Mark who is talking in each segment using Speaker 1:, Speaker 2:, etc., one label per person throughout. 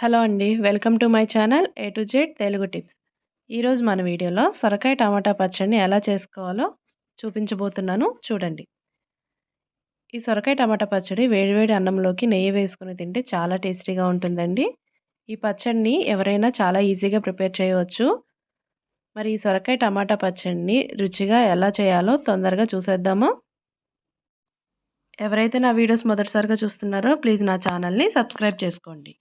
Speaker 1: Hello అండి. Welcome to my channel A to Z Telugu tips. ఈరోజు మన వీడియోలో సొరకాయ టమాటా పచ్చడిని ఎలా చేసుకోవాలో చూపించబోతున్నాను చూడండి. ఈ సొరకాయ టమాటా పచ్చడి వేడివేడి అన్నంలోకి నెయ్యి వేసుకొని తింటే చాలా టేస్టీగా ఉంటుందండి. ఈ పచ్చడిని ఎవరైనా చాలా ఈజీగా ప్రిపేర్ చేయవచ్చు. మరి ఈ సొరకాయ టమాటా పచ్చడిని రుచిగా ఎలా చేయాలో తొందరగా చూసేద్దామా? ఎవరైతే నా వీడియోస్ మొదటిసారిగా చూస్తున్నారో ప్లీజ్ నా ఛానల్‌ని సబ్స్క్రైబ్ చేసుకోండి.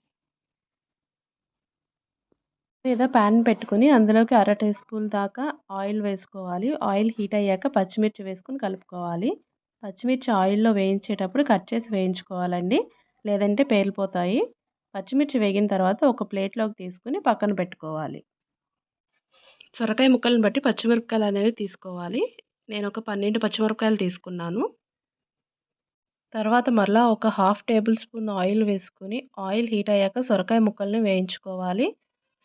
Speaker 1: మీద పాన్ పెట్టుకొని అందులోకి అర టీ స్పూన్ దాకా ఆయిల్ వేసుకోవాలి. ఆయిల్ హీట్ అయ్యాక పచ్చిమిర్చి వేసుకొని కలుపుకోవాలి. పచ్చిమిర్చి ఆయిల్‌లో వేయించేటప్పుడు కట్ చేసి వేయించుకోవాలండి. లేదంటే పేలిపోతాయి. పచ్చిమిర్చి వేగిన తర్వాత ఒక ప్లేట్‌లోకి తీసుకొని పక్కన పెట్టుకోవాలి. సొరకాయ ముక్కలను బట్టి పచ్చిమిరపకాయలు అనేవి తీసుకోవాలి. నేను ఒక 12 పచ్చిమిరపకాయలు తీసుకున్నాను. తర్వాత మరలా ఒక హాఫ్ టేబుల్ స్పూన్ ఆయిల్ వేసుకొని ఆయిల్ హీట్ అయ్యాక సొరకాయ ముక్కల్ని వేయించుకోవాలి.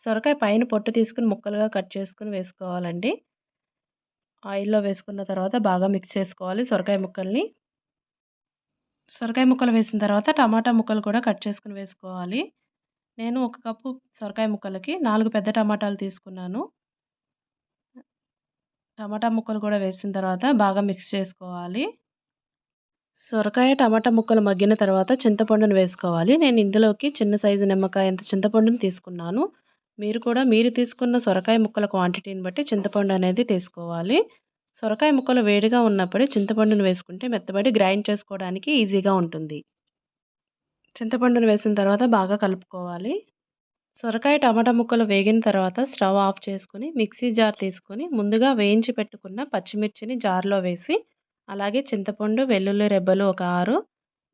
Speaker 1: సొరకాయ పైన పొట్టు తీసుకొని ముక్కలుగా కట్ చేసుకొని వేసుకోవాలండి. ఆయిల్‌లో వేసుకున్న తర్వాత బాగా మిక్స్ చేసుకోవాలి సొరకాయ ముక్కల్ని. సొరకాయ ముక్కలు వేసిన తర్వాత టమాటా ముక్కలు కూడా కట్ చేసుకొని వేసుకోవాలి. నేను ఒక కప్పు సొరకాయ ముక్కలకి 4 పెద్ద టమాటాలు తీసుకున్నాను. టమాటా ముక్కలు కూడా వేసిన తర్వాత బాగా మిక్స్ చేసుకోవాలి. సొరకాయ, టమాటా ముక్కలు మగ్గిన తర్వాత చింతపండును వేసుకోవాలి. నేను ఇందులోకి చిన్న సైజు నిమ్మకాయ అంత చింతపండుని తీసుకున్నాను. మీరు కూడా మీరు తీసుకున్న సొరకాయ ముక్కల క్వాంటిటీని బట్టి చింతపండు అనేది తీసుకోవాలి. సొరకాయ ముక్కలు వేడిగా ఉన్నప్పుడే చింతపండును వేసుకుంటే మెత్తబడి గ్రైండ్ చేసుకోవడానికి ఈజీగా ఉంటుంది. చింతపండును వేసిన తర్వాత బాగా కలుపుకోవాలి. సొరకాయ, టమాటా ముక్కలు వేగిన తర్వాత స్టవ్ ఆఫ్ చేసుకొని మిక్సీ జార్ తీసుకొని ముందుగా వేయించి పెట్టుకున్న పచ్చిమిర్చిని జార్లో వేసి అలాగే చింతపండు, వెల్లుల్లి రెబ్బలు ఒక 6,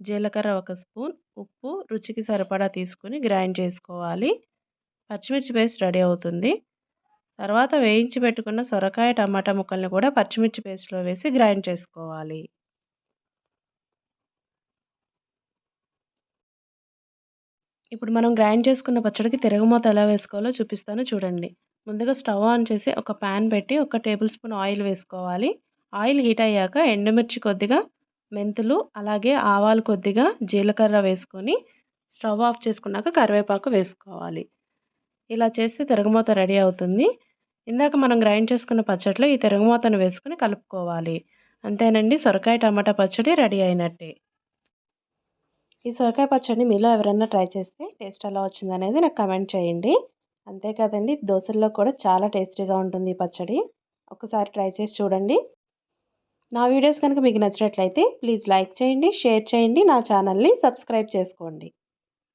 Speaker 1: జీలకర్ర ఒక స్పూన్, ఉప్పు రుచికి సరిపడా తీసుకొని గ్రైండ్ చేసుకోవాలి. పచ్చిమిర్చి పేస్ట్ రెడీ అవుతుంది. తర్వాత వేయించి పెట్టుకున్న సొరకాయ, టమాటా ముక్కల్ని కూడా పచ్చిమిర్చి పేస్ట్‌లో వేసి గ్రైండ్ చేసుకోవాలి. ఇప్పుడు మనం గ్రైండ్ చేసుకున్న పచ్చడికి తిరగమాత ఎలా వేసుకోవాలో చూపిస్తాను చూడండి. ముందుగా స్టవ్ ఆన్ చేసి ఒక పాన్ పెట్టి ఒక టేబుల్ స్పూన్ ఆయిల్ వేసుకోవాలి. ఆయిల్ హీట్ అయ్యాక ఎండుమిర్చి కొద్దిగా, మెంతులు అలాగే ఆవాలు కొద్దిగా, జీలకర్ర వేసుకొని స్టవ్ ఆఫ్ చేసుకున్నాక కరివేపాకు వేసుకోవాలి. ఇలా చేస్తే తిరగమాత రెడీ అవుతుంది. ఇందాక మనం గ్రైండ్ చేసుకున్న పచ్చడిలో ఈ తిరగమాతను వేసుకొని కలుపుకోవాలి. అంతేనండి, సొరకాయ టమాటా పచ్చడి రెడీ అయినట్టే. ఈ సొరకాయ పచ్చడిని మీలో ఎవరైనా ట్రై చేస్తే టేస్ట్ ఎలా వచ్చిందనేది నాకు కమెంట్ చేయండి. అంతే కదండి, దోసల్లో కూడా చాలా టేస్టీగా ఉంటుంది ఈ పచ్చడి. ఒకసారి ట్రై చేసి చూడండి. నా వీడియోస్ కనుక మీకు నచ్చినట్లయితే ప్లీజ్ లైక్ చేయండి, షేర్ చేయండి, నా ఛానల్ని సబ్స్క్రైబ్ చేసుకోండి.